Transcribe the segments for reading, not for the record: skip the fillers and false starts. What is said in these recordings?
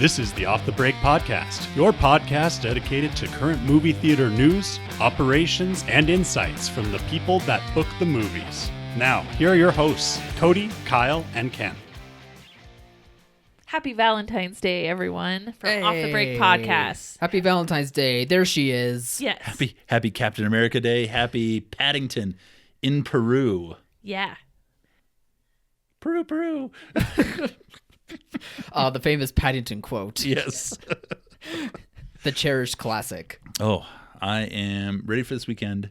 This is the Off the Break Podcast, your podcast dedicated to current movie theater news, operations, and insights from the people that book the movies. Now, here are your hosts, Cody, Kyle, and Ken. Happy Valentine's Day, everyone, from Off the Break Podcast. Happy Valentine's Day. There she is. Yes. Happy Captain America Day. Happy Paddington in Peru. Yeah. Peru. The famous Paddington quote. Yes. The cherished classic. Oh, I am ready for this weekend. A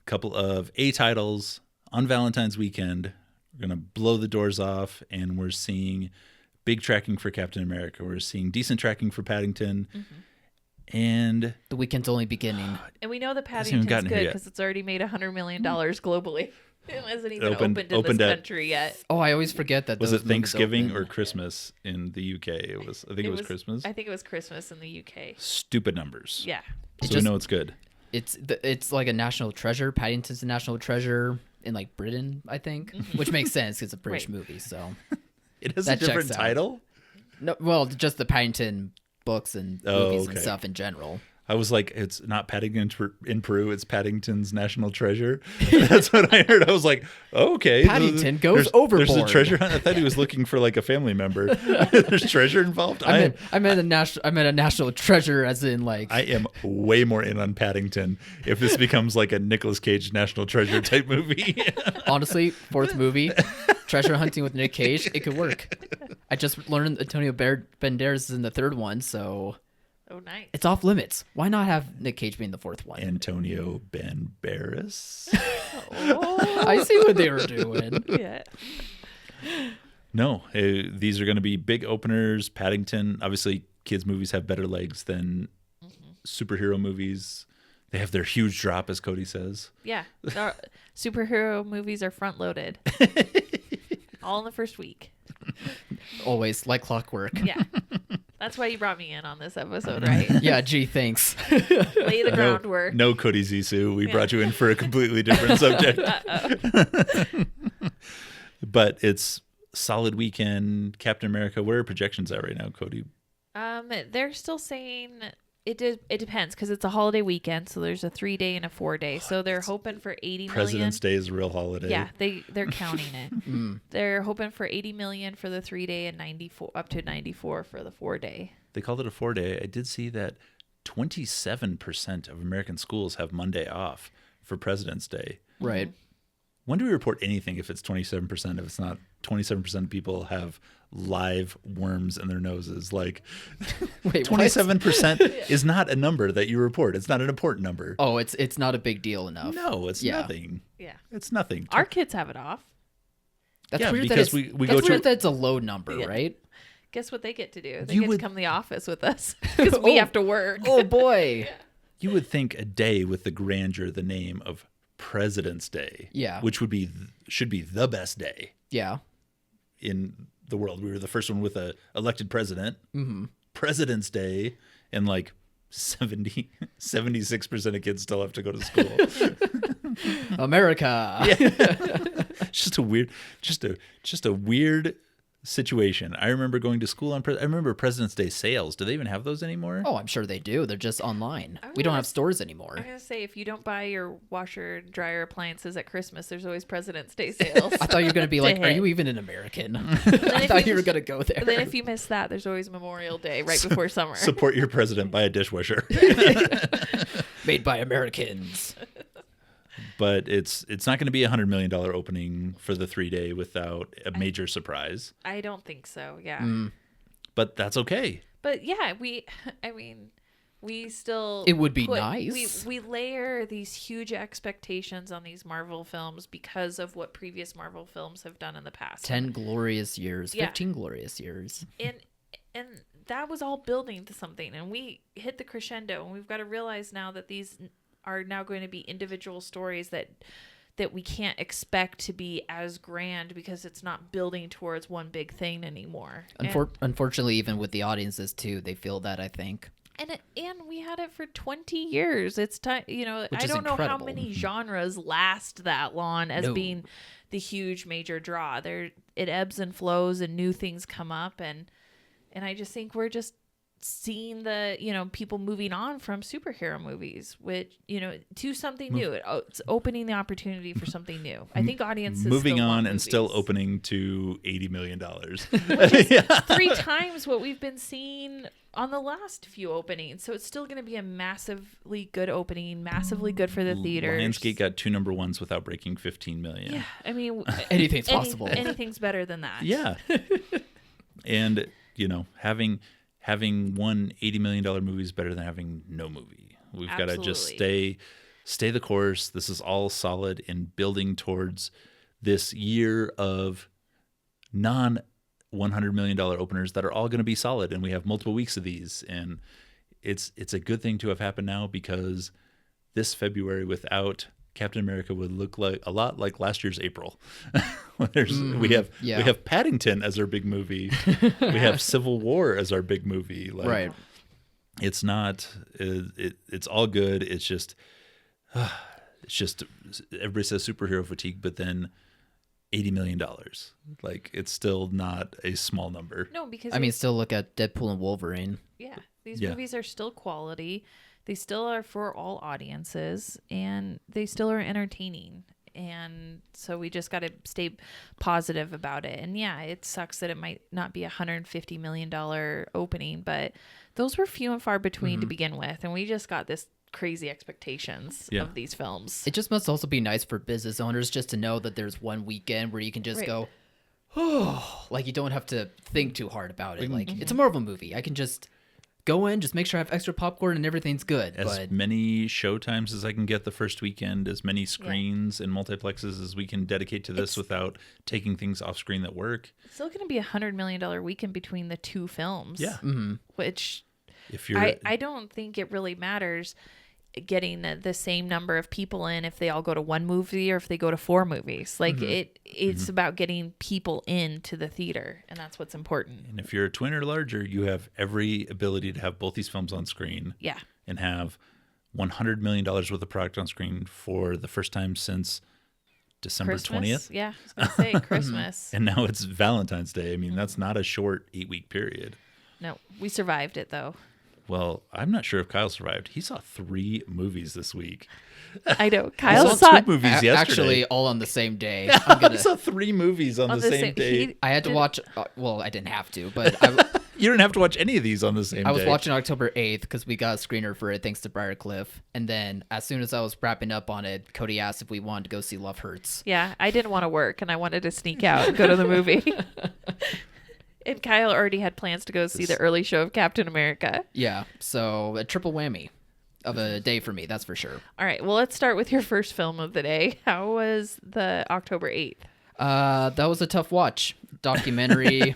couple of A titles on Valentine's weekend. We're going to blow the doors off, and we're seeing big tracking for Captain America. We're seeing decent tracking for Paddington. Mm-hmm. And the weekend's only beginning. And we know that Paddington's good because it's already made $100 million globally. It hasn't even opened in this country yet. Oh, I always forget that. Was it Thanksgiving or Christmas in the UK? I think it was Christmas. I think it was Christmas in the UK. Stupid numbers. Yeah. So we know it's good. It's like a national treasure. Paddington's a national treasure in like Britain, I think, which makes sense because it's a British movie. So it has a different title? No, well, just the Paddington books and movies and stuff in general. I was like, it's not Paddington in Peru, it's Paddington's National Treasure. That's what I heard. I was like, okay. Paddington goes overboard. There's a treasure hunt. I thought he was looking for like a family member. There's treasure involved. I meant a national treasure as in like. I am way more in on Paddington if this becomes like a Nicolas Cage National Treasure type movie. Honestly, fourth movie, treasure hunting with Nick Cage, it could work. I just learned Antonio Banderas is in the third one, so. Oh, nice. It's off limits. Why not have Nick Cage be in the fourth one? Antonio Banderas. I see what they were doing. Yeah. No, these are going to be big openers. Paddington, obviously, kids' movies have better legs than superhero movies. They have their huge drop, as Cody says. Yeah. Superhero movies are front-loaded. All in the first week. Always, like clockwork. Yeah. That's why you brought me in on this episode, right? Yeah, gee, thanks. Lay the groundwork. No, Cody Zissou. We brought you in for a completely different subject. But it's solid weekend. Captain America, where are projections at right now, Cody? They're still saying it depends because it's a holiday weekend, so there's a 3-day and a 4-day. So they're hoping for 80 million. President's Day is a real holiday. Yeah, they're counting it. They're hoping for 80 million for the 3-day and 94 up to 94 for the 4-day. They called it a 4-day. I did see that 27% of American schools have Monday off for President's Day. Right. When do we report anything if it's 27%? If it's not 27% of people have live worms in their noses, like wait, 27% is not a number that you report. It's not an important number. Oh, it's not a big deal enough. No, it's nothing. Yeah, it's nothing. Our kids have it off. That's weird because we go weird that it's a low number, right? Guess what they get to do? They get to come to the office with us because we have to work. Oh boy! You would think a day with the grandeur, the name of President's Day, which should be the best day, in the world. We were the first one with a elected president. Mm-hmm. President's Day, and like 76% of kids still have to go to school. America. Yeah. just a weird situation. I remember going to school on I remember President's Day sales. Do they even have those anymore? Oh, I'm sure they do. They're just online. We don't have stores anymore. I'm going to say, if you don't buy your washer and dryer appliances at Christmas, there's always President's Day sales. I thought you were going to be like, are you even an American? I thought you were going to go there. Then if you miss that, there's always Memorial Day right before summer. Support your president, buy a dishwasher. Made by Americans. But it's not going to be a $100 million opening for the 3-day without a major surprise. I don't think so. Yeah. But that's okay. But yeah, we still. It would be nice. We layer these huge expectations on these Marvel films because of what previous Marvel films have done in the past. 10 glorious years, 15 glorious years. And that was all building to something, and we hit the crescendo, and we've got to realize now that these are now going to be individual stories that we can't expect to be as grand because it's not building towards one big thing anymore. Unfortunately, even with the audiences too, they feel that, I think. And we had it for 20 years. It's time, I don't know how many genres last that long as being the huge major draw. It ebbs and flows and new things come up, and And I just think we're just seeing the, people moving on from superhero movies, which, to something new. It's opening the opportunity for something new. I think audiences moving still on want and movies. still opening to $80 million. Which is 3 times what we've been seeing on the last few openings. So it's still going to be a massively good opening, massively good for the theaters. Lionsgate got 2 number ones without breaking 15 million. Yeah, I mean, Anything's possible. Anything's better than that. Yeah. And, having one $80 million movie is better than having no movie. We've got to just stay the course. This is all solid in building towards this year of non-$100 million openers that are all going to be solid. And we have multiple weeks of these. And it's a good thing to have happened now, because this February without Captain America would look like a lot like last year's April. We have Paddington as our big movie. We have Civil War as our big movie. Right. It's not. It's all good. It's just everybody says superhero fatigue, but then $80 million. Like, it's still not a small number. No, because still look at Deadpool and Wolverine. Yeah, these movies are still quality. They still are for all audiences, and they still are entertaining. And so we just got to stay positive about it. And yeah, it sucks that it might not be $150 million opening, but those were few and far between to begin with. And we just got this crazy expectations of these films. It just must also be nice for business owners just to know that there's one weekend where you can just go, oh, like you don't have to think too hard about it. Like, it's a Marvel movie. I can just go in, just make sure I have extra popcorn and everything's good. As many showtimes as I can get the first weekend, as many screens and multiplexes as we can dedicate to this without taking things off screen that work. It's still going to be $100 million weekend between the 2 films. Yeah. Which if you're, I don't think it really matters getting the same number of people in if they all go to one movie or if they go to 4 movies. Like it's about getting people into the theater, and that's what's important. And if you're a twin or larger, you have every ability to have both these films on screen. Yeah. And have $100 million worth of product on screen for the first time since December Christmas? 20th. Yeah, I was going to say Christmas. And now it's Valentine's Day. I mean, that's not a short 8-week period. No, we survived it though. Well, I'm not sure if Kyle survived. He saw 3 movies this week. I know. He Kyle saw saw 2 movies yesterday. Actually, all on the same day. He saw 3 movies on the same day. I had to watch. Well, I didn't have to, but You didn't have to watch any of these on the same day. I was watching October 8th because we got a screener for it thanks to Briarcliff. And then as soon as I was wrapping up on it, Cody asked if we wanted to go see Love Hurts. Yeah, I didn't want to work, and I wanted to sneak out and go to the movie. And Kyle already had plans to go see the early show of Captain America. Yeah, so a triple whammy of a day for me, that's for sure. All right, well, let's start with your first film of the day. How was the October 8th? That was a tough watch. Documentary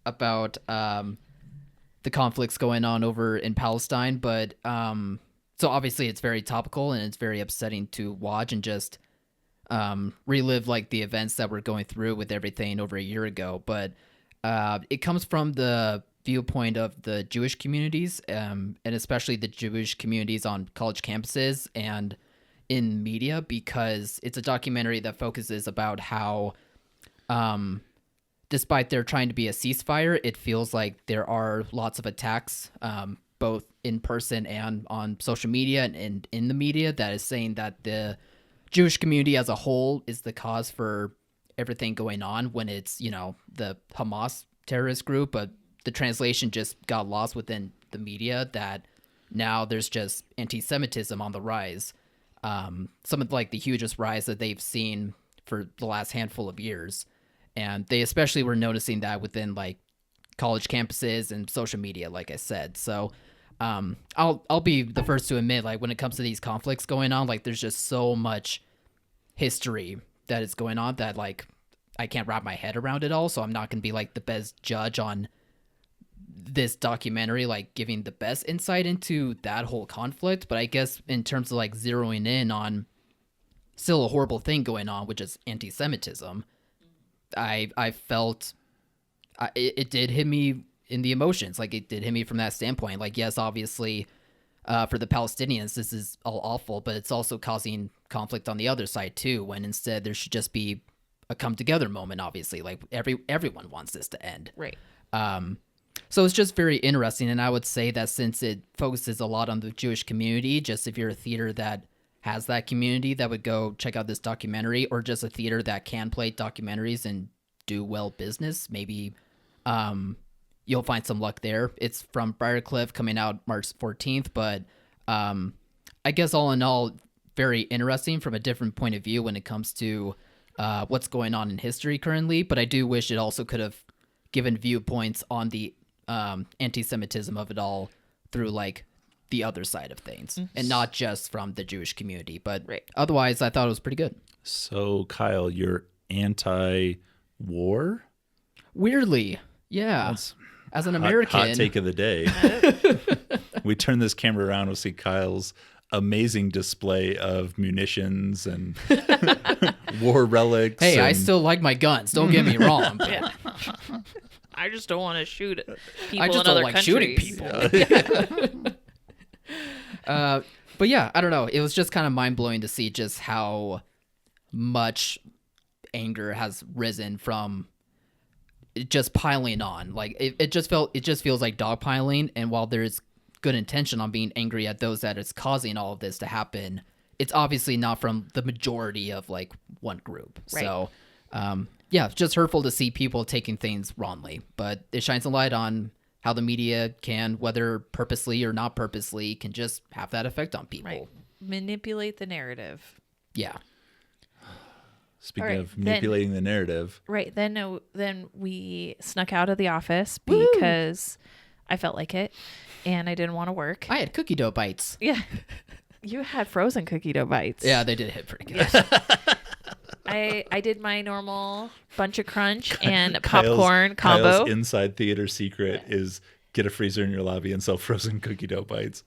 about the conflicts going on over in Palestine, but so obviously it's very topical and it's very upsetting to watch and just relive like the events that we're going through with everything over a year ago. But it comes from the viewpoint of the Jewish communities, and especially the Jewish communities on college campuses and in media, because it's a documentary that focuses about how despite there trying to be a ceasefire, it feels like there are lots of attacks, both in person and on social media and in the media, that is saying that the Jewish community as a whole is the cause for everything going on, when it's, you know, the Hamas terrorist group. But the translation just got lost within the media that now there's just anti-Semitism on the rise. Some of like the hugest rise that they've seen for the last handful of years. And they especially were noticing that within like college campuses and social media, like I said. So I'll be the first to admit, like, when it comes to these conflicts going on, like, there's just so much history that is going on that, like, I can't wrap my head around it all. So I'm not going to be like the best judge on this documentary, like giving the best insight into that whole conflict. But I guess in terms of like zeroing in on still a horrible thing going on, which is anti-Semitism, I felt it did hit me in the emotions. Like, it did hit me from that standpoint. Like, yes, obviously, for the Palestinians, this is all awful, but it's also causing conflict on the other side too, when instead there should just be a come together moment, obviously. Like, everyone wants this to end. Right. So it's just very interesting, and I would say that since it focuses a lot on the Jewish community, just if you're a theater that has that community that would go check out this documentary, or just a theater that can play documentaries and do well business, maybe you'll find some luck there. It's from Briarcliff, coming out March 14th, but I guess all in all, very interesting from a different point of view when it comes to what's going on in history currently. But I do wish it also could have given viewpoints on the anti-Semitism of it all through like the other side of things, and not just from the Jewish community. But otherwise, I thought it was pretty good. So, Kyle, you're anti-war? Weirdly, yeah. That's as an American, hot take of the day. We turn this camera around, we'll see Kyle's amazing display of munitions and war relics. Hey, I still like my guns. Don't get me wrong. But Yeah. I just don't want to shoot people I just in don't other like countries. shooting people. But yeah, I don't know. It was just kind of mind blowing to see just how much anger has risen from it just piling on. Like it just feels like dogpiling. And while there's good intention on being angry at those that is causing all of this to happen, it's obviously not from the majority of like one group. Right. So, yeah, it's just hurtful to see people taking things wrongly, but it shines a light on how the media can, whether purposely or not purposely, can just have that effect on people. Right. Manipulate the narrative. Yeah. Speaking All right, of manipulating the narrative. Right. Then we snuck out of the office because I felt like it and I didn't want to work. I had cookie dough bites. Yeah. You had frozen cookie dough bites. Yeah, they did hit pretty good. I did my normal bunch of crunch and popcorn combo. Kyle's inside theater secret is get a freezer in your lobby and sell frozen cookie dough bites.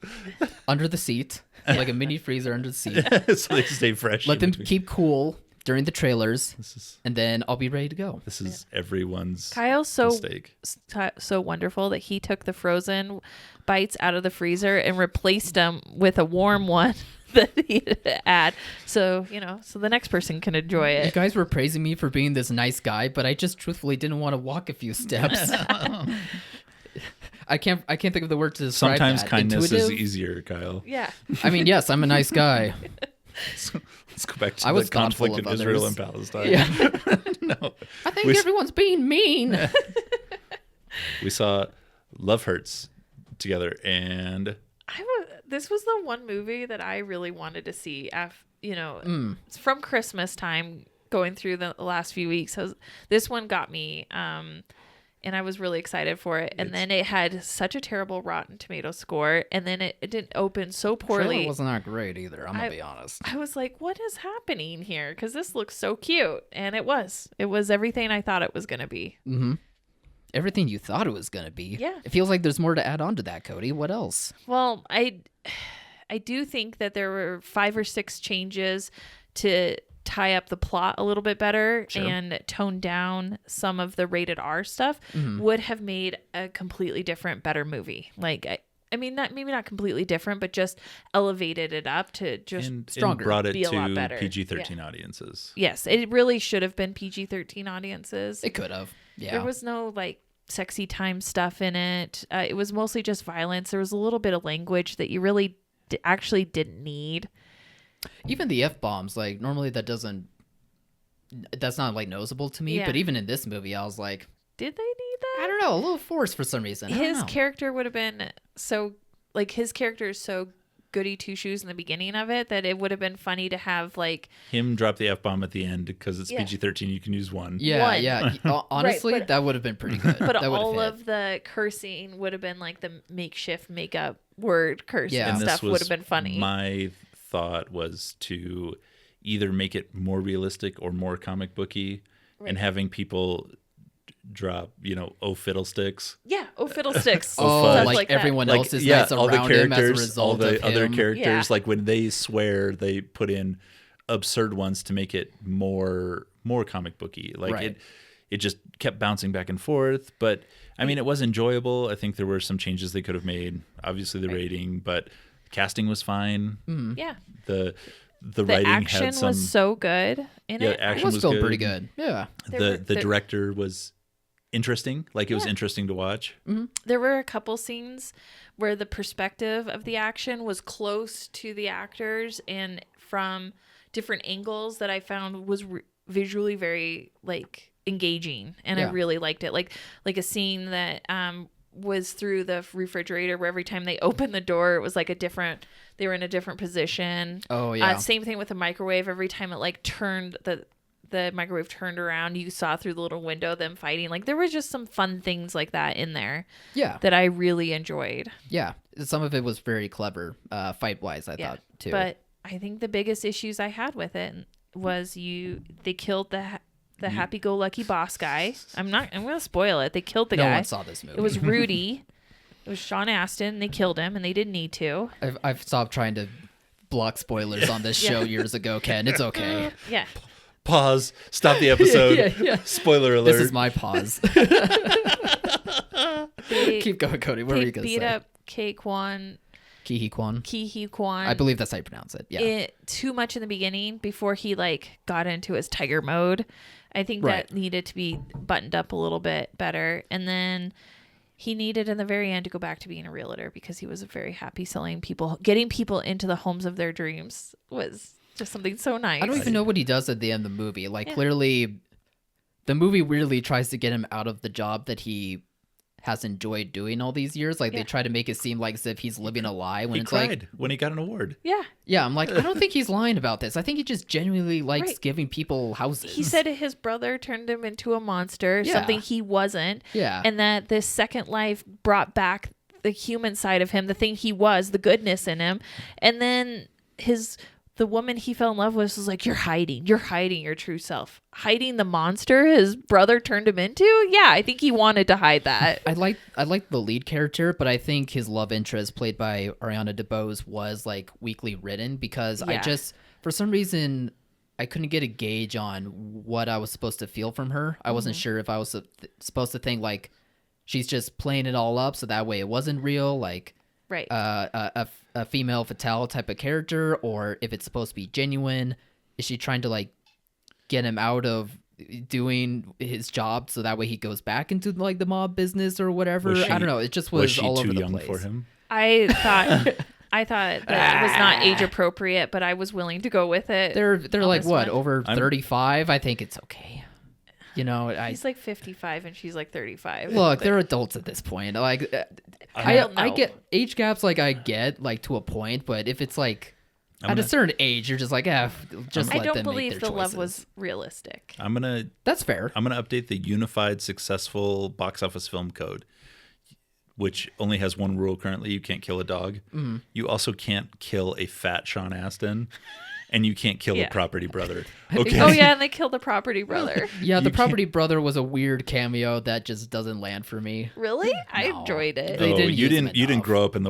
Under the seat, like a mini freezer under the seat. So they stay fresh. Let in them between. keep cool during the trailers, and then I'll be ready to go. This is everyone's Kyle's mistake. so wonderful that he took the frozen bites out of the freezer and replaced them with a warm one that he had. So, so the next person can enjoy You it. guys were praising me for being this nice guy, but I just truthfully didn't want to walk a few steps. I can't think of the word to describe Sometimes that. kindness is Intuitive? easier, Kyle. Yeah. I mean, yes, I'm a nice guy. Let's go back to I the was conflict thoughtful in of Israel others. and Palestine. Yeah. No. I think We- everyone's being mean. We saw Love Hurts together, and This was the one movie that I really wanted to see. It's from Christmas time, going through the last few weeks. This one got me, and I was really excited for it. And then it had such a terrible Rotten Tomato score, and then it didn't open so poorly. It wasn't that great either. I'm gonna be honest. I was like, what is happening here? Because this looks so cute. And it was everything I thought it was going to be. Mm-hmm. Everything you thought it was gonna be. Yeah. It feels like there's more to add on to that, Cody. What else? Well, I do think that there were 5 or 6 changes to tie up the plot a little bit better and tone down some of the rated R stuff would have made a completely different, better movie. Like, I mean, maybe not completely different, but just elevated it up to just stronger. And brought it be a lot to better. PG-13 audiences. Yes, it really should have been PG-13 audiences. It could have. Yeah. There was no like sexy time stuff in it. It was mostly just violence. There was a little bit of language that you really actually didn't need. Even the F-bombs, like normally that's not like noticeable to me, Yeah. but even in this movie I was like, Did they need that? I don't know, a little forced for some reason. I don't His know. character would have been his character is so goody two shoes in the beginning of it that it would have been funny to have like Him drop the F-bomb at the end because it's Yeah. PG-13. You can use one. Yeah, One. yeah. Honestly, but- that would have been pretty good. but that all would've hit. of the cursing would have been like the makeshift makeup word curse Yeah. and And stuff would have been funny. My thought was to either make it more realistic or more comic booky, and having people drop, oh fiddlesticks. Yeah, fiddlesticks. Oh, Stuff like that. everyone else's nights all the around him as a characters, result all the of other him. characters, Yeah. like when they swear, they put in absurd ones to make it more comic booky. Like Right. it just kept bouncing back and forth. But I mean, it was enjoyable. I think there were some changes they could have made. Obviously, the rating, but casting was fine. Yeah. The The writing action had some. was so good in Yeah, it. action It was still good. pretty good. Yeah. There The were- director was interesting. Like it was interesting to watch. There were a couple scenes where the perspective of the action was close to the actors and from different angles that I found was visually very like engaging, and I really liked it. Like a scene that was through the refrigerator where every time they opened the door it was like they were in a different position. Oh yeah. Same thing with the microwave. Every time it like turned the microwave turned around, you saw through the little window them fighting. Like there was just some fun things like that in there. Yeah. That I really enjoyed. Yeah. Some of it was very clever, fight wise, I thought too. But I think the biggest issues I had with it was they killed the happy-go-lucky boss guy. I'm gonna spoil it. They killed the guy. No one saw this movie. It was Rudy. It was Sean Astin. They killed him, and they didn't need to. I've stopped trying to block spoilers on this show years ago, Ken. It's okay. Yeah. Pause. Stop the episode. Yeah. Spoiler alert. This is my pause. Keep going, Cody. What were you going to say? Beat up Ki-Hwan. Ki-Hwan. I believe that's how you pronounce it. Yeah. Too much in the beginning before he like got into his tiger mode. I think that needed to be buttoned up a little bit better. And then he needed in the very end to go back to being a realtor because he was very happy getting people into the homes of their dreams was just something so nice. I don't even know what he does at the end of the movie. Like clearly the movie really tries to get him out of the job that he has enjoyed doing all these years. Like they try to make it seem like as if he's living a lie when he it's cried like when he got an award. Yeah, I'm like, I don't think he's lying about this. I think he just genuinely likes giving people houses. He said his brother turned him into a monster, something he wasn't. Yeah. And that this second life brought back the human side of him, the thing he was, the goodness in him. And then the woman he fell in love with was like, you're hiding your true self. Hiding the monster his brother turned him into? Yeah, I think he wanted to hide that. I like the lead character, but I think his love interest, played by Ariana DeBose, was like weakly written because I just, for some reason, I couldn't get a gauge on what I was supposed to feel from her. I wasn't sure if I was supposed to think like she's just playing it all up so that way it wasn't real, like a female fatale type of character, or if it's supposed to be genuine. Is she trying to like get him out of doing his job so that way he goes back into like the mob business or whatever? I don't know. It just was all over the place. Was she too young for him? I thought that it was not age appropriate, but I was willing to go with it. They're like what, over 35? I think it's okay. You know, he's like 55 and she's like 35. Look, they're adults at this point. Like, I get age gaps, like I get like to a point, but if it's like at a certain age, you're just like, just let them make their choices. I don't believe the love was realistic. That's fair. I'm gonna update the Unified Successful Box Office Film Code, which only has one rule currently: you can't kill a dog. Mm-hmm. You also can't kill a fat Sean Astin. And you can't kill the property brother. Okay. Oh, yeah, and they killed the property brother. Yeah, the property brother was a weird cameo that just doesn't land for me. Really? No. I enjoyed it. They didn't you didn't grow up in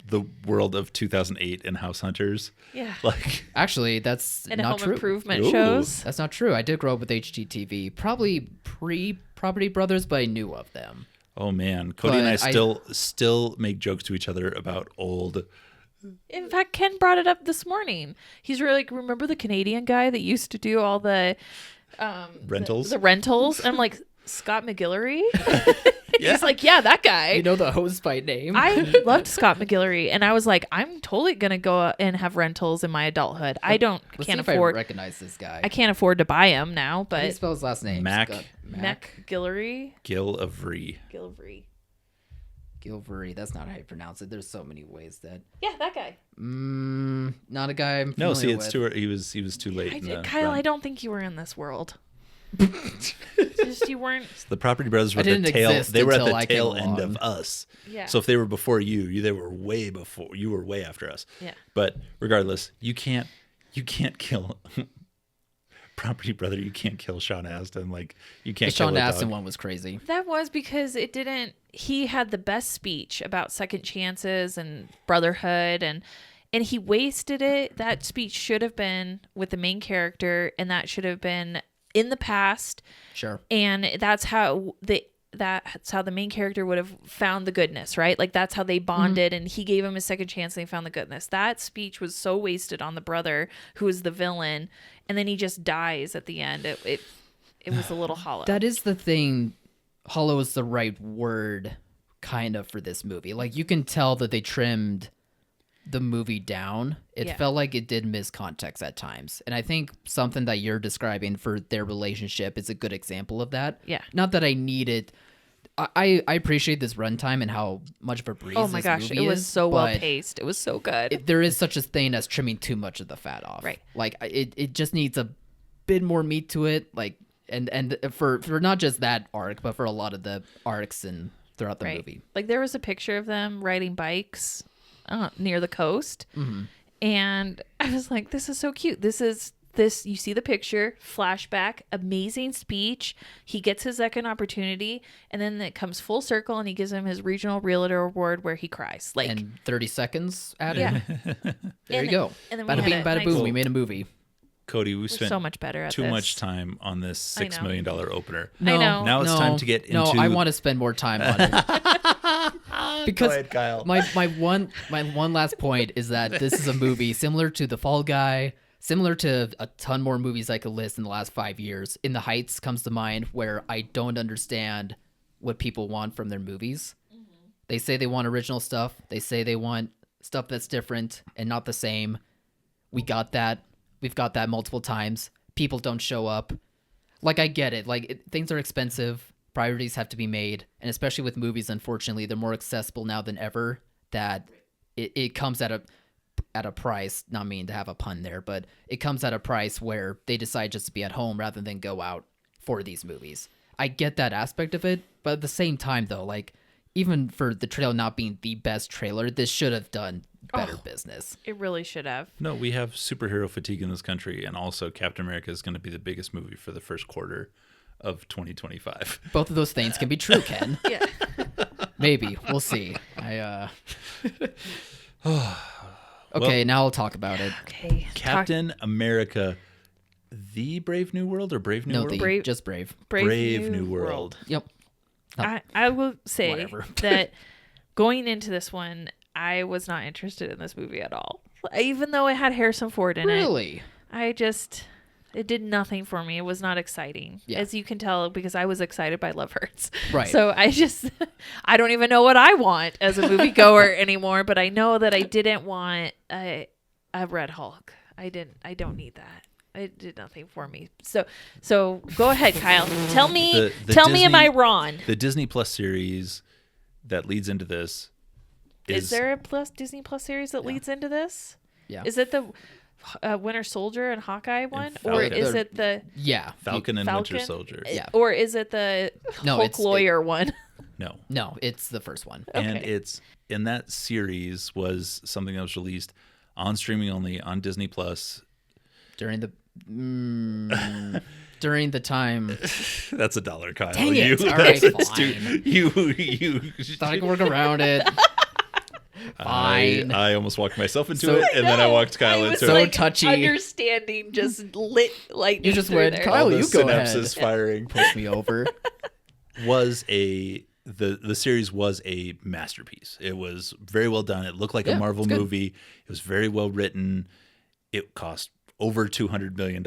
the world of 2008 and House Hunters. Yeah. Like, actually, that's and not home true. Improvement shows. That's not true. I did grow up with HGTV, probably pre-Property Brothers, but I knew of them. Oh man, Cody and I still make jokes to each other about old. In fact, Ken brought it up this morning. He's really like, remember the Canadian guy that used to do all the rentals? The rentals? And I'm like, Scott McGillivray? He's like, yeah, that guy. You know the host by name. I loved Scott McGillivray, and I was like, I'm totally gonna go and have rentals in my adulthood. I can't afford. I recognize this guy. I can't afford to buy him now, but how do you spell his last name? McGillivray. Gillivray. Gilvery, that's not how you pronounce it. There's so many ways that. Yeah, that guy. Not a guy I'm familiar No, see, it's with. He was too late. Kyle, I don't think you were in this world. Just you weren't. The Property Brothers were at the tail. They were at the tail end of us. Yeah. So if they were before you, they were way before. You were way after us. Yeah. But regardless, you can't kill. Property Brother, you can't kill Sean Astin. Like, you can't kill Sean a Astin dog. one was crazy. That was because it didn't. He had the best speech about second chances and brotherhood, and he wasted it. That speech should have been with the main character, and that should have been in the past. Sure. And that's how the main character would have found the goodness, right? Like that's how they bonded, and he gave him a second chance and they found the goodness. That speech was so wasted on the brother who is the villain, and then he just dies at the end. It was a little hollow. That is the thing hollow is the right word kind of for this movie. Like, you can tell that they trimmed the movie down. It Yeah. felt like it did miss context at times. And I think something that you're describing for their relationship is a good example of that. Yeah. Not that I need it. I appreciate this runtime and how much of a breeze Oh my this gosh, movie it was is, so well but paced. It was so good. there is such a thing as trimming too much of the fat off. Right. Like, it just needs a bit more meat to it. Like, and for not just that arc, but for a lot of the arcs and throughout the movie. Like, there was a picture of them riding bikes near the coast. Mm-hmm. And I was like, this is so cute. This, you see the picture, flashback, amazing speech. He gets his second opportunity, and then it comes full circle, and he gives him his regional realtor award where he cries. Like, And 30 seconds added. yeah. There you go. And then we Bada had bing, a bada nice- boom. We made a movie. Cody, we We're spent so much better at too this. much time on this $6 million opener. I know. Now it's time to get No, into- I want to spend more time on it. Because Go ahead, Kyle. my one last point is that this is a movie similar to The Fall Guy, similar to a ton more movies I could list in the last 5 years. In the Heights comes to mind, where I don't understand what people want from their movies. Mm-hmm. They say they want original stuff. They say they want stuff that's different and not the same. We got that. We've got that multiple times. People don't show up. Like, I get it. Like, things are expensive. Priorities have to be made. And especially with movies, unfortunately, they're more accessible now than ever. That it comes at a price, not meaning to have a pun there, but it comes at a price where they decide just to be at home rather than go out for these movies. I get that aspect of it, but at the same time, though, like, even for the trailer not being the best trailer, this should have done better business. It really should have. No, we have superhero fatigue in this country, and also Captain America is going to be the biggest movie for the first quarter of 2025. Both of those things can be true, Ken. Yeah. Maybe. We'll see. Okay, now I'll talk about it. Okay. Captain America, The Brave New World or Brave New No, World? just Brave. Brave New World. Yep. I will say Whatever. that going into this one, I was not interested in this movie at all. Even though it had Harrison Ford in it. Really? It did nothing for me. It was not exciting. Yeah. As you can tell, because I was excited by Love Hurts. Right. So I don't even know what I want as a moviegoer anymore, but I know that I didn't want a Red Hulk. I don't need that. It did nothing for me. So go ahead, Kyle. Tell me, am I wrong? The Disney Plus series that leads into this Is there a Disney Plus series that leads into this? Yeah. Is it the Winter Soldier and Hawkeye one, or Falcon. is it the Yeah. Falcon and Falcon? Winter Soldier. Yeah. or is it the No, Hulk lawyer one? No. No, it's the first one. And Okay. it's in that series was something that was released on streaming only on Disney Plus. During the time. That's $1, Kyle. Dang it. All right, that's fine. you Thought I could work around it. Fine. I almost walked myself into So- it, and then I walked Kyle I was into so it. touchy. Understanding just lit lightning. You just through went, there. Kyle, All the you go ahead. synapses firing. Push me over. The series was a masterpiece. It was very well done. It looked like a Yeah, Marvel it's good. movie. It was very well written. It cost over $200 million.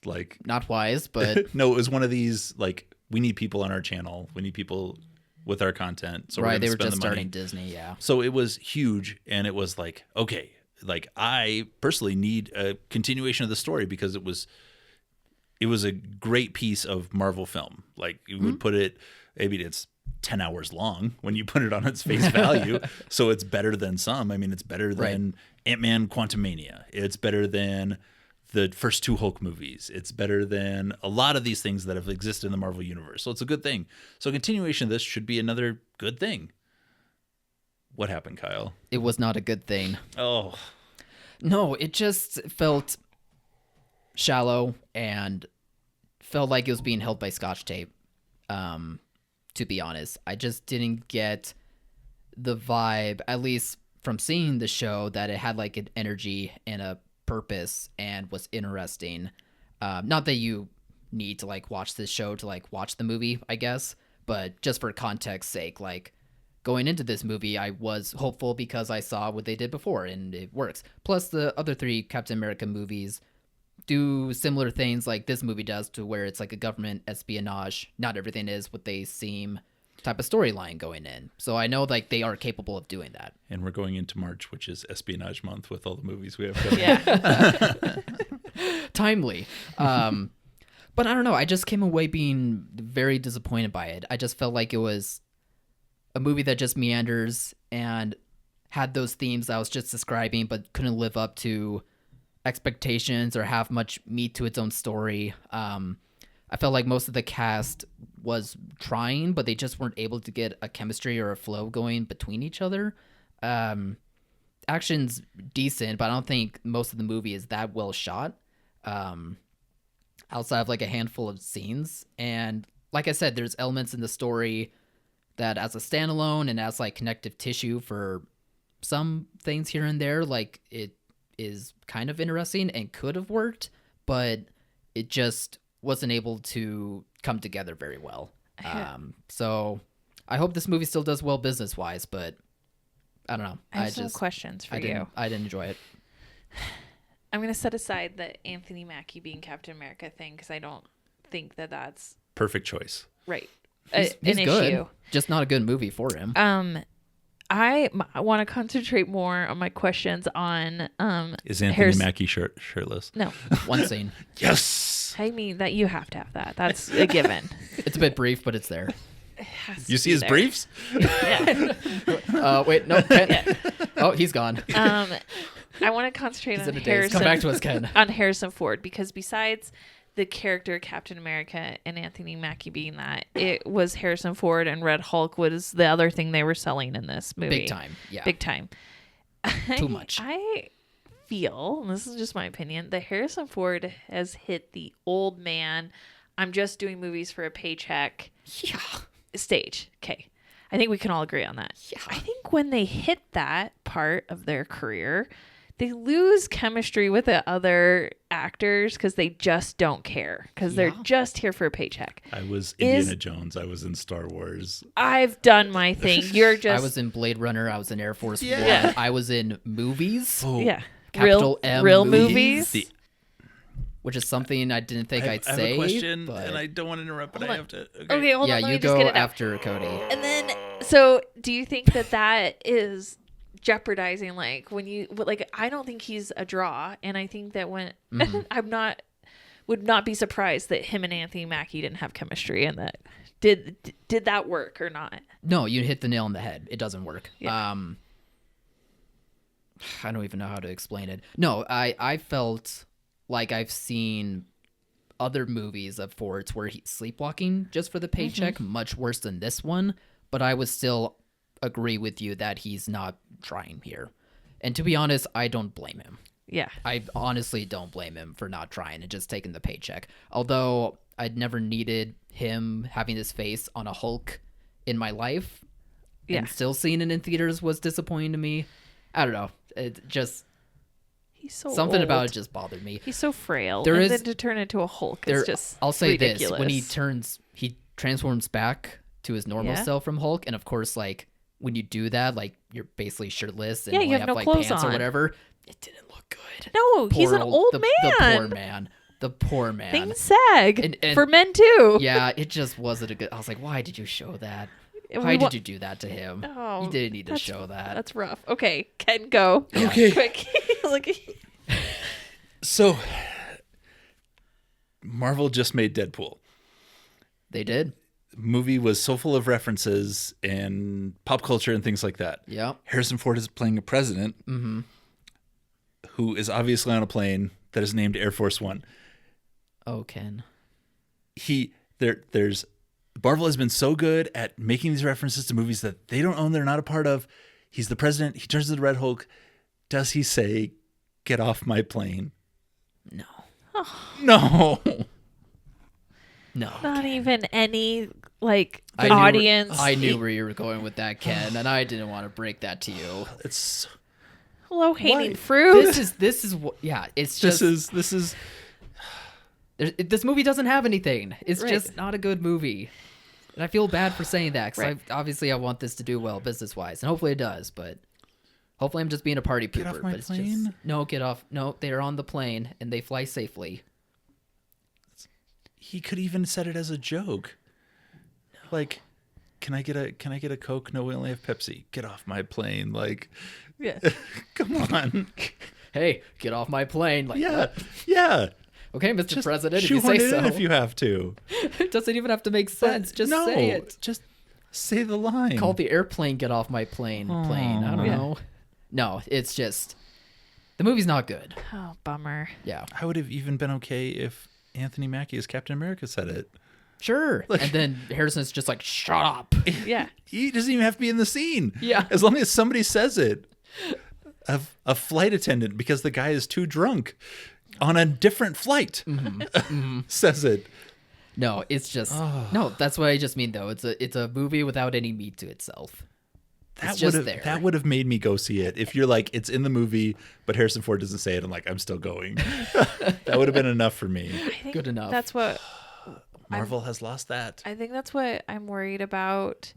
Like, Not wise, but no, it was one of these, like, we need people on our channel. We need people with our content. So we're right, gonna they were spend just the money. starting Disney, yeah. So it was huge, and it was like, okay, like, I personally need a continuation of the story because it was a great piece of Marvel film. Like, you would put it, maybe it's 10 hours long when you put it on its face value. So it's better than some. I mean, it's better than Ant-Man Quantumania. It's better than the first two Hulk movies. It's better than a lot of these things that have existed in the Marvel universe. So it's a good thing. So continuation of this should be another good thing. What happened, Kyle? It was not a good thing. Oh, No, it just felt shallow and felt like it was being held by Scotch tape. To be honest, I just didn't get the vibe, at least from seeing the show, that it had like an energy and a purpose and was interesting. Not that you need to like watch this show to like watch the movie, I guess, but just for context's sake, like going into this movie, I was hopeful because I saw what they did before and it works. Plus the other three Captain America movies do similar things like this movie does, to where it's like a government espionage. Not everything is what they seem type of storyline going in. So I know like they are capable of doing that. And we're going into March, which is espionage month, with all the movies we have coming. Yeah. Timely. But I don't know. I just came away being very disappointed by it. I just felt like it was a movie that just meanders and had those themes I was just describing, but couldn't live up to expectations or have much meat to its own story. I felt like most of the cast was trying, but they just weren't able to get a chemistry or a flow going between each other. Action's decent, but I don't think most of the movie is that well shot. Outside of like a handful of scenes. And like I said, there's elements in the story that as a standalone and as like connective tissue for some things here and there, like it is kind of interesting and could have worked, but it just wasn't able to come together very well. So I hope this movie still does well business wise, but I don't know. I have some questions for you. I didn't enjoy it. I'm going to set aside the Anthony Mackie being Captain America thing because I don't think that that's Perfect choice. right. He's an good, issue. just not a good movie for him. I want to concentrate more on my questions on Is Anthony Mackie shirtless? No. One scene. Yes. I mean that you have to have that. That's a given. It's a bit brief, but it's there. It has to You see be his there. briefs? Yeah. Wait, no, Ken. Oh, he's gone. I want to concentrate He's on in a daze. Come back to us, Ken. on Harrison Ford, because besides the character Captain America and Anthony Mackie being that, it was Harrison Ford and Red Hulk was the other thing they were selling in this movie. Big time. Yeah. Big time. Too much. I feel, and this is just my opinion, that Harrison Ford has hit the old man, I'm just doing movies for a paycheck stage. Okay. I think we can all agree on that. Yeah. I think when they hit that part of their career, they lose chemistry with the other actors because they just don't care, because they're just here for a paycheck. I was Indiana Jones. I was in Star Wars. I've done my thing. You're just... I was in Blade Runner. I was in Air Force One. Yeah. I was in movies. Oh, Yeah. Capital M real movies. movies. Which is something I didn't think I'd I have say. a question, but... and I don't want to interrupt, but Hold I on. have to. Okay, hold yeah, on. Let you me just go get it out. after Cody. And then, so do you think that that is jeopardizing, like, when you, like, I don't think he's a draw, and I think that when would not be surprised that him and Anthony Mackie didn't have chemistry, and that did that work or not? No, you hit the nail on the head. It doesn't work. Yeah. I don't even know how to explain it. No, I felt like I've seen other movies of Ford's where he's sleepwalking just for the paycheck, much worse than this one, but I would still agree with you that he's not trying here. And to be honest, I don't blame him. Yeah. I honestly don't blame him for not trying and just taking the paycheck. Although I'd never needed him having his face on a Hulk in my life, Yeah. and still seeing it in theaters was disappointing to me. I don't know. It just... He's so something old. about it just bothered me. He's so frail. There and is- then to turn into a Hulk is just I'll say ridiculous. this: when he transforms back to his normal Yeah. self from Hulk, and of course, like when you do that, like you're basically shirtless and Yeah, only you have no like clothes pants on. or whatever. It didn't look good. No, he's Poor an old the, man. The poor man. The poor man. Things sag And- for men too. Yeah, it just wasn't a good. I was like, why did you show that? And Why we did you do that to him? Oh, You didn't need to that's- show that. That's rough. Okay, Ken, go. Okay. Quick. Look. So, Marvel just made Deadpool. They did. Movie was so full of references and pop culture and things like that. Yeah. Harrison Ford is playing a president who is obviously on a plane that is named Air Force One. Oh, Ken. There's Marvel has been so good at making these references to movies that they don't own, they're not a part of. He's the president. He turns to the Red Hulk. Does he say, "Get off my plane"? No. No. No. Not even any like I knew- audience. I knew where you were going with that, Ken, and I didn't want to break that to you. It's low hanging Why? fruit. This is what. Yeah, it's this just is this movie doesn't have anything. It's Right. just not a good movie, and I feel bad for saying that because Right. obviously I want this to do well business wise, and hopefully it does. But Hopefully I'm just being a party pooper. Get off my but it's plane? Just, no, get off. No, they're on the plane and they fly safely. He could even said it as a joke. Like, can I get a Coke? No, we only have Pepsi. Get off my plane. Like, Yeah. come on. Hey, get off my plane. Like, Yeah. what? Yeah. Okay, Mr. Just President, if you shoehorn say it so. in if you have to. It doesn't even have to make sense. Just no, say it. Just say the line. Call the airplane, get off my plane. Plane. I don't Yeah. know. No, it's just the movie's not good. Oh, bummer. Yeah. I would have even been okay if Anthony Mackie as Captain America said it. Sure. And then Harrison's just like, shut up. Yeah. He doesn't even have to be in the scene. Yeah. As long as somebody says it. A flight attendant, because the guy is too drunk on a different flight, says it. No, it's just no. That's what I just mean, though. It's a movie without any meat to itself. It's just there. That would have made me go see it. If you're like, it's in the movie, but Harrison Ford doesn't say it, I'm like, I'm still going. That would have been enough for me. I think Good enough. That's what Marvel has lost that. I think that's what I'm worried about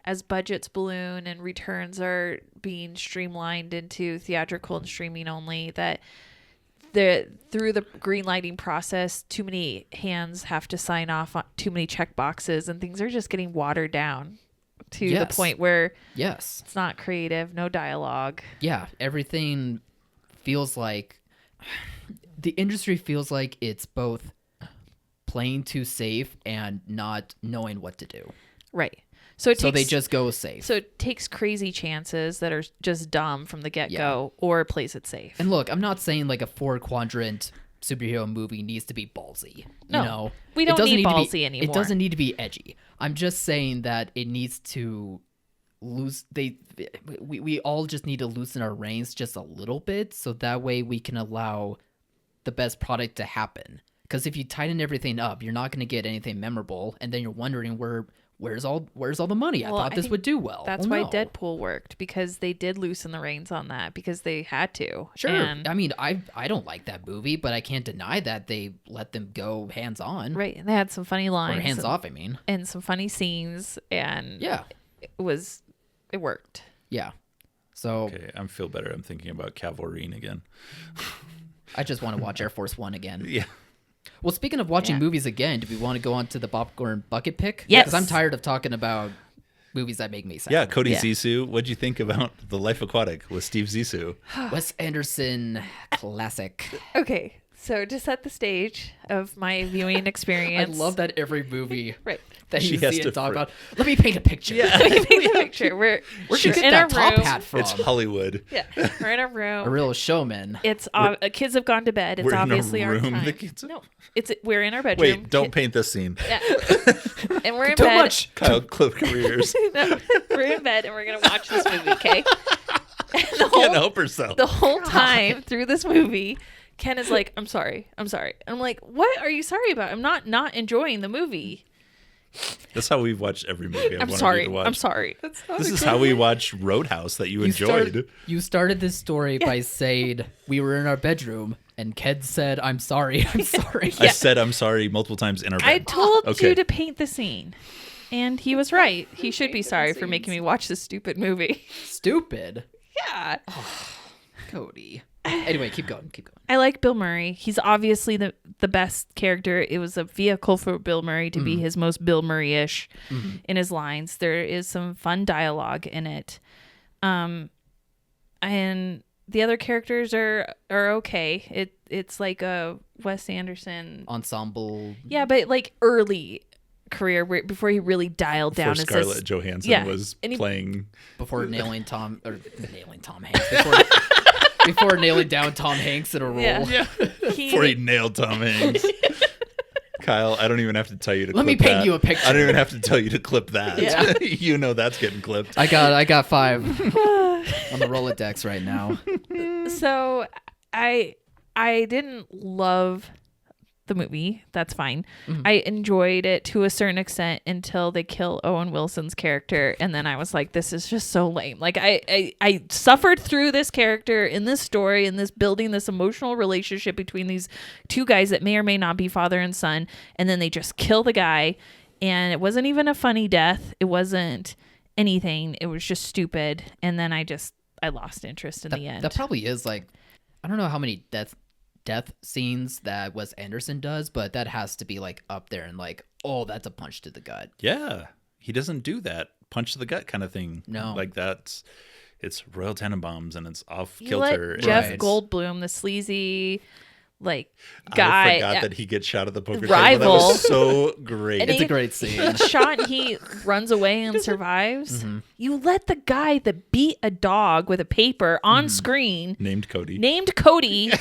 as budgets balloon and returns are being streamlined into theatrical and streaming only, that through the green lighting process, too many hands have to sign off on too many check boxes, and things are just getting watered down to the point where Yes. it's not creative, no dialogue. Yeah. Everything feels like the industry feels like it's both playing too safe and not knowing what to do. Right. So They just go safe. So it takes crazy chances that are just dumb from the get-go, or plays it safe. And look, I'm not saying like a 4-quadrant superhero movie needs to be ballsy. No, You know, we don't It doesn't need to be- ballsy anymore. It doesn't need to be edgy. I'm just saying that it needs to we all just need to loosen our reins just a little bit, so that way we can allow the best product to happen. Because if you tighten everything up, you're not going to get anything memorable, and then you're wondering where's all the money? Well, I thought I this think would do well. That's Oh, why no. Deadpool worked, because they did loosen the reins on that because they had to. Sure. And, I mean, I don't like that movie, but I can't deny that they let them go hands on. right. And they had some funny Or lines. hands and, off, I mean. and some funny scenes. And Yeah. it worked. Yeah. So Okay, I feel better. I'm thinking about Cavalrine again. I just want to watch Air Force One again. Yeah. Well, speaking of watching Yeah. movies again, do we want to go on to the popcorn bucket pick? Yes. Because I'm tired of talking about movies that make me sad. Yeah, Cody Yeah. Zissou. What'd you think about The Life Aquatic with Steve Zissou? Wes Anderson classic. Okay. So to set the stage of my viewing I experience. love that every movie Right. that She you has see to and talk fr- about. Let me paint a picture. Yeah. Let me paint the picture. Where'd Where'd you get in that our top room. hat from? It's Hollywood. Yeah. We're in a room. A real showman. It's kids have gone to bed. It's We're in a obviously our room. time. The kids- No, we're in our bedroom. Wait, don't paint this scene. Yeah. And we're in Too bed. much. Kyle, clip careers. No, we're in bed and we're gonna watch this movie. Okay. And Can't help herself. the whole time through this movie, Ken is like, "I'm sorry. I'm sorry." I'm like, "What are you sorry about? I'm not enjoying the movie. That's how we've watched every movie I I'm wanted sorry. you to watch. I'm sorry." This is how we watched Roadhouse that you enjoyed. You started this story by saying we were in our bedroom and Ken said, "I'm sorry. I'm sorry." I said I'm sorry multiple times in our bed. I told Okay. you to paint the scene, and he was right. He should be sorry for making me watch this stupid movie. Stupid. Yeah. Cody. Anyway, keep going. Keep going. I like Bill Murray. He's obviously the best character. It was a vehicle for Bill Murray to be his most Bill Murray-ish in his lines. There is some fun dialogue in it. And the other characters are okay. It's like a Wes Anderson. Ensemble. Yeah, but like early career before he really dialed down. Before as Scarlett this- Johansson yeah, was and he- playing. Before nailing Tom Hanks. Before nailing down Tom Hanks in a role. Yeah. Before he nailed Tom Hanks. Kyle, I don't even have to tell you to Let me clip paint that. you a picture. I don't even have to tell you to clip that. Yeah. You know that's getting clipped. I got 5 on the Rolodex right now. So I didn't love the movie. That's fine. I enjoyed it to a certain extent until they kill Owen Wilson's character, and then I was like, this is just so lame. Like I suffered through this character in this story, in this building this emotional relationship between these two guys that may or may not be father and son, and then they just kill the guy, and it wasn't even a funny death. It wasn't anything. It was just stupid. And then I I lost interest in the end. That probably is like, I don't know how many death scenes that Wes Anderson does, but that has to be like up there and like, oh, that's a punch to the gut. Yeah, he doesn't do that punch to the gut kind of thing. No. Like it's Royal Tenenbaums and it's off You kilter. let Jeff Right. Goldblum, the sleazy guy, I forgot that he gets shot at the poker table. rival. That was so great. And It's a great scene. He gets shot and he runs away and survives. You let the guy that beat a dog with a paper on screen, Named Cody. named Cody.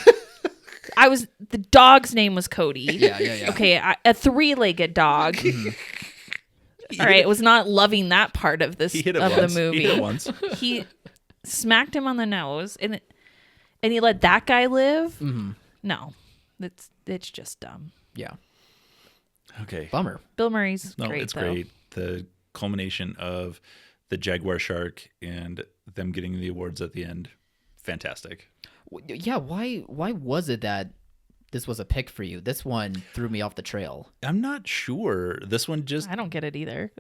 The dog's name was Cody. Yeah. Okay, a 3-legged dog. All right, was not loving that part of this He hit it of once. the movie. He hit it once. He smacked him on the nose, and he let that guy live. No, it's just dumb. Yeah. Okay. Bummer. Bill Murray's No, great. it's though. great. The culmination of the Jaguar Shark and them getting the awards at the end, fantastic. Yeah, why was it that this was a pick for you? This one threw me off the trail. I'm not sure. This one just I don't get it either.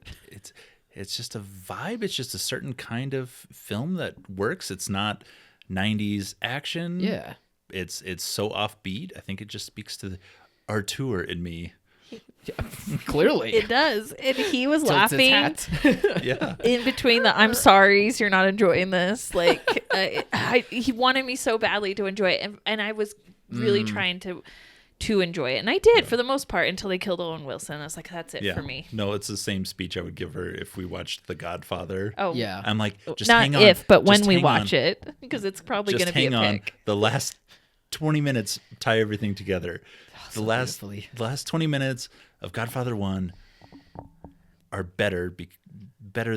it's just a vibe. It's just a certain kind of film that works. It's not 90s action. Yeah. It's so offbeat. I think it just speaks to the Artur in me. Clearly. It does, and he was Tilts his laughing hat. Yeah. in between the "I'm sorry's, you're not enjoying this." Like he wanted me so badly to enjoy it, and I was really trying to enjoy it, and I did for the most part until they killed Owen Wilson. I was like, "That's it Yeah. for me." No, it's the same speech I would give her if we watched The Godfather. Oh Yeah. I'm like, just not hang on. if, but when Just we hang watch on. it, because it's probably Just going to be hang a on. pick. The last 20 minutes tie everything together. The last beautifully. 20 minutes of Godfather 1 are better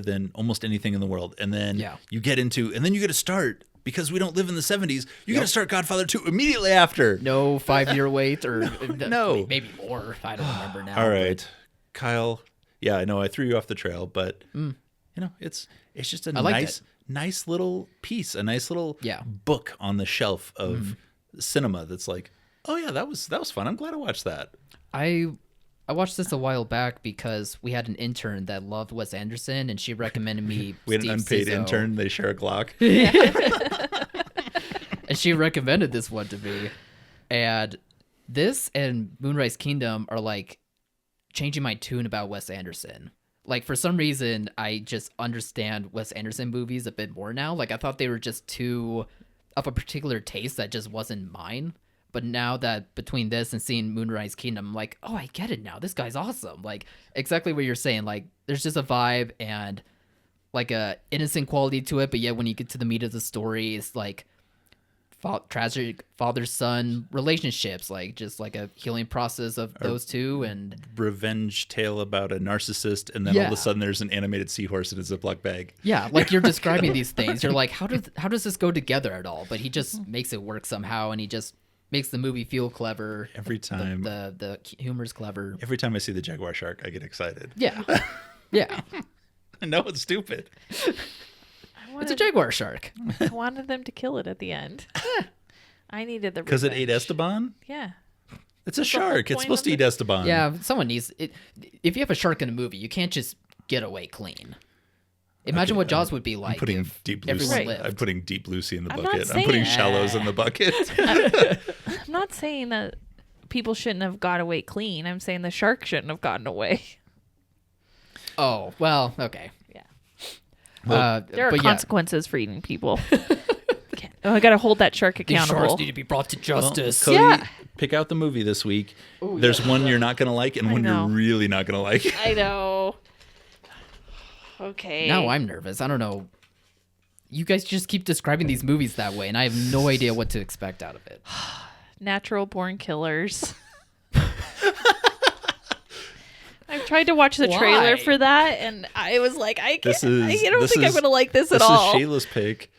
than almost anything in the world. And then Yeah. you get to start, because we don't live in the 70s, you got to start Godfather 2 immediately after. No 5-year wait or No. maybe more. I don't remember now. All right, Kyle. Yeah, I know I threw you off the trail, but it's just a I liked nice little piece, a nice little Yeah. book on the shelf of cinema that's like, oh yeah, that was fun. I'm glad I watched that. I watched this a while back because we had an intern that loved Wes Anderson, and she recommended me. We had an Steve unpaid Zissou. intern. They share a Glock. And she recommended this one to me. And this and Moonrise Kingdom are like changing my tune about Wes Anderson. Like, for some reason, I just understand Wes Anderson movies a bit more now. Like, I thought they were just too of a particular taste that just wasn't mine. But now that between this and seeing Moonrise Kingdom, I'm like, oh, I get it now. This guy's awesome. Like, exactly what you're saying. Like, there's just a vibe and like a innocent quality to it. But yet when you get to the meat of the story, it's like tragic father-son relationships, like just like a healing process of those two. And Revenge tale about a narcissist, and then all of Yeah. a sudden there's an animated seahorse in a Ziploc bag. yeah, like you're describing these things. You're like, how does this go together at all? But he just makes it work somehow, and he just makes the movie feel clever. Every time. The humor's clever. Every time I see the Jaguar Shark, I get excited. Yeah. Yeah. I know it's stupid. It's a jaguar shark. I wanted them to kill it at the end. I needed the Because it ate revenge. Esteban? Yeah. It's a the whole shark. It's point supposed of to eat Esteban. Yeah, someone needs it. If you have a shark in a movie, you can't just get away clean. Imagine what Jaws would be like. I'm putting if Deep everyone Lucy. lived. I'm putting Deep Lucy in the I'm not bucket. I'm putting saying- Shallows in the bucket. I'm not saying that people shouldn't have got away clean. I'm saying the shark shouldn't have gotten away. Oh well, okay. Yeah. But There are yeah, consequences for eating people. I got to hold that shark these sharks accountable. need to be brought to Well, justice. Cody, Yeah. pick out the movie this week. There's one you're not going to like and one you're know. really not going to like. I know. Okay. Now I'm nervous. I don't know. You guys just keep describing these movies that way, and I have no idea what to expect out of it. Natural Born Killers. I tried to watch the trailer Why? for that, and I was like, I This can't. is- I don't this think I'm is- going to like this at This all. is Shayla's pick,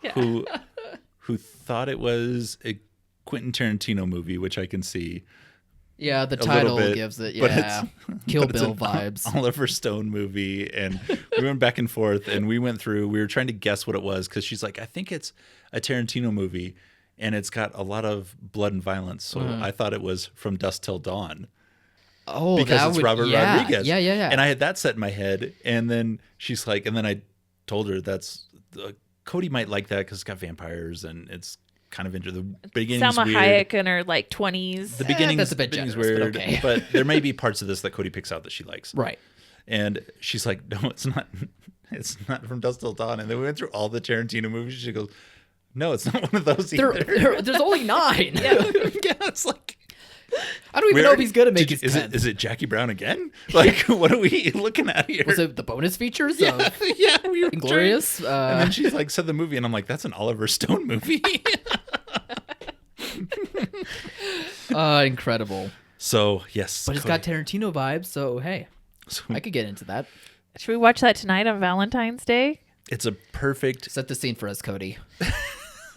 Yeah. who thought it was a Quentin Tarantino movie, which I can see. Yeah, the A little title bit, gives it. but Yeah, it's- Kill but it's Bill an vibes. Oliver Stone movie, and we went back and forth, and we went through. We were trying to guess what it was because she's like, I think it's a Tarantino movie, and it's got a lot of blood and violence. So I thought it was From Dusk Till Dawn. Oh, Because that it's would, Robert yeah, Rodriguez. Yeah. And I had that set in my head. And then she's like, and then I told her that's Cody might like that because it's got vampires and it's kind of into the beginning's Salma weird. Hayek in her like 20s. The beginning's, that's a bit beginning's generous, weird, but okay. but there may be parts of this that Cody picks out that she likes. Right. And she's like, no, it's not. It's not From Dusk Till Dawn. And then we went through all the Tarantino movies. She goes, no, it's not one of those either. There's only 9. Yeah, it's like, I don't even know if he's good at making his is it Jackie Brown again? Like, what are we looking at here? Was it the bonus features yeah, of yeah, we were Inglorious? and then she's like, said the movie, and I'm like, that's an Oliver Stone movie. Incredible. So yes, But it's got Tarantino vibes, so hey, So I could get into that. Should we watch that tonight on Valentine's Day? it's a perfect. Set the scene for us, Cody.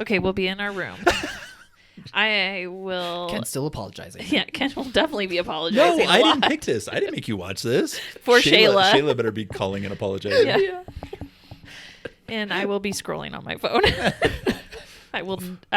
Okay, we'll be in our room. I will. Ken's still apologizing. Yeah, Ken will definitely be No, apologizing. I a didn't lot. pick this. I didn't make you watch this. For Shayla. Shayla better be calling and apologizing. Yeah. And I will be scrolling on my phone. I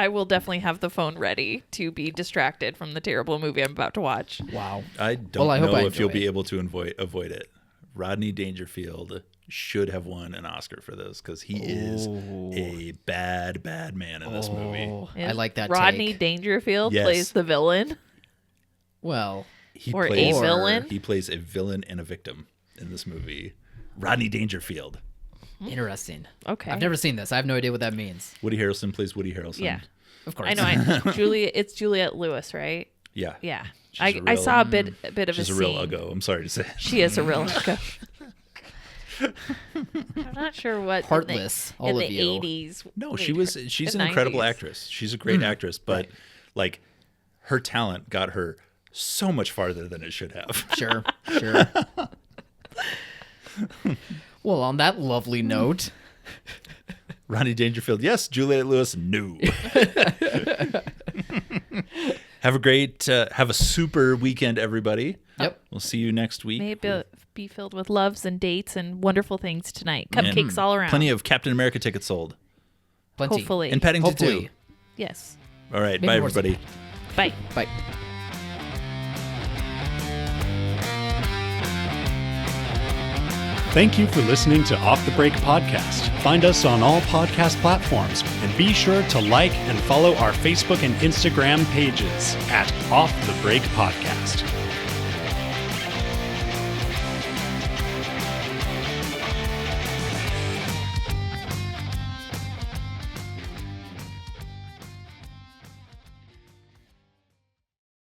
will definitely have the phone ready to be distracted from the terrible movie I'm about to watch. Wow. I don't I hope know I if you'll enjoy be it. able to avoid it. Rodney Dangerfield should have won an Oscar for this because he is a bad man in this movie. Oh, I like that Rodney take. Dangerfield Yes. plays the villain. Well, He Or a plays villain? He plays a villain and a victim in this movie. Rodney Dangerfield. interesting. Okay. I've never seen this. I have no idea what that means. Woody Harrelson plays Woody Harrelson. Yeah. Of course. I know. It's Juliette Lewis, right? Yeah. Yeah. She's I a real- saw a bit of She's a a scene. real uggo. I'm sorry to say. She is a real uggo. I'm not sure what Heartless, in all the of you. 80s. No, Wait, she's the an incredible 90s. actress. She's a great actress, but like her talent got her so much farther than it should have. Sure. Well, on that lovely note, Rodney Dangerfield, yes. Juliette Lewis, no. Have a super weekend, everybody. yep. We'll see you next week. May it be filled with loves and dates and wonderful things tonight. Cupcakes all around. Plenty of Captain America tickets sold. Plenty. Hopefully. And Paddington Hopefully. 2. Yes. All right. Maybe Bye, more so. everybody. Bye. Bye. Thank you for listening to Off the Break Podcast. Find us on all podcast platforms and be sure to like and follow our Facebook and Instagram pages at Off the Break Podcast.